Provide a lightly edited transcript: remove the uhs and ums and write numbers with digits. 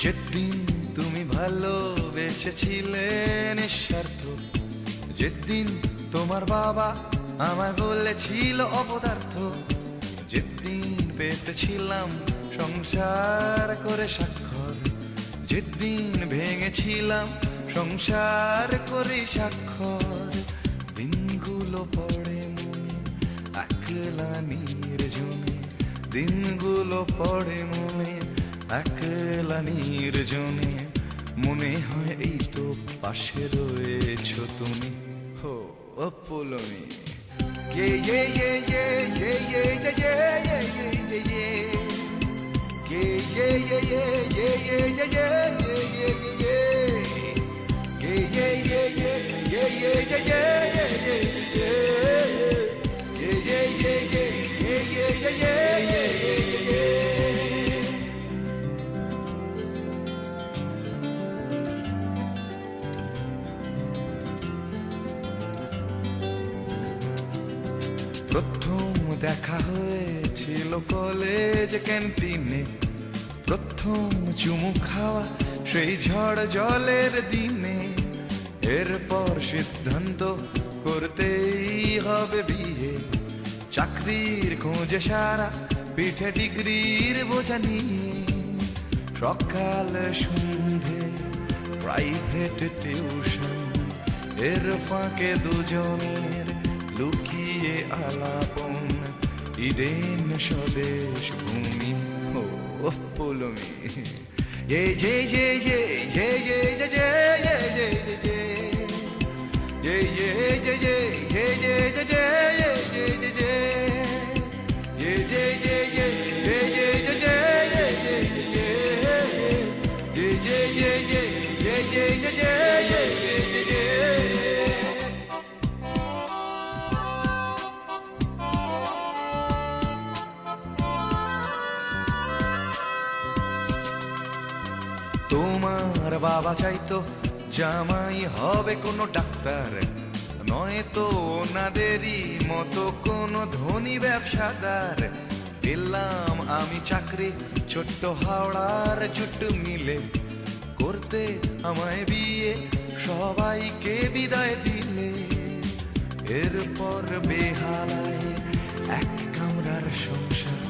যেদিন তুমি ভালোবেসেছিলে নিঃস্বার্থ, যেদিন তোমার বাবা আমায় বলেছিল অপদার্থ, যেদিন পেতেছিলাম সংসার করে স্বাক্ষর, যেদিন ভেঙেছিলাম সংসার করে স্বাক্ষর, দিনগুলো পড়ে মনে একলা নির্জনে, দিনগুলো পড়ে মনে একলা নির্জনে, মনে হয় এই তো পাশে রয়েছ তুমি, হো অপলমি। Yeah, yeah, yeah, yeah, yeah, yeah, yeah, yeah, yeah, yeah, yeah. Yeah, yeah, yeah, yeah, yeah, yeah, yeah, yeah, yeah, yeah, yeah. Yeah, yeah, yeah, yeah, yeah, yeah, yeah, yeah, yeah, yeah, yeah. Yeah, yeah, yeah, yeah, yeah, yeah, yeah, yeah, yeah, yeah. প্রথম দেখা হয়েছিল college ক্যান্টিনে, প্রথম চুমু খাওয়া সেই ঝড় জলের দিনে, এরপর সিদ্ধান্ত করতেই হবে বিয়ে, চাকরির খোঁজে সারা পিঠে ডিগ্রির বোঝা নিয়ে, সকাল সন্ধে প্রাইভেট টিউশন, এর ফাঁকে দুজনের লুকিয়ে আলাপন, ইডেন স্বদেশ ভূমি, ও পলমি। ये ये ये ये ये ये ये ये ये ये ये ये ये ये ये ये তোমার বাবা চাইতো জামাই হবে কোনো ডাক্তার, নয়তো ওনাদেরই মতো কোনো ধনী ব্যবসাদার। পেলাম আমি চাকরি ছোট্ট হাওড়ার জুট মিলে, করতে আমায় বিয়ে সবাইকে বিদায় দিলে, এরপর বেহালায় এক কামরার সংসার,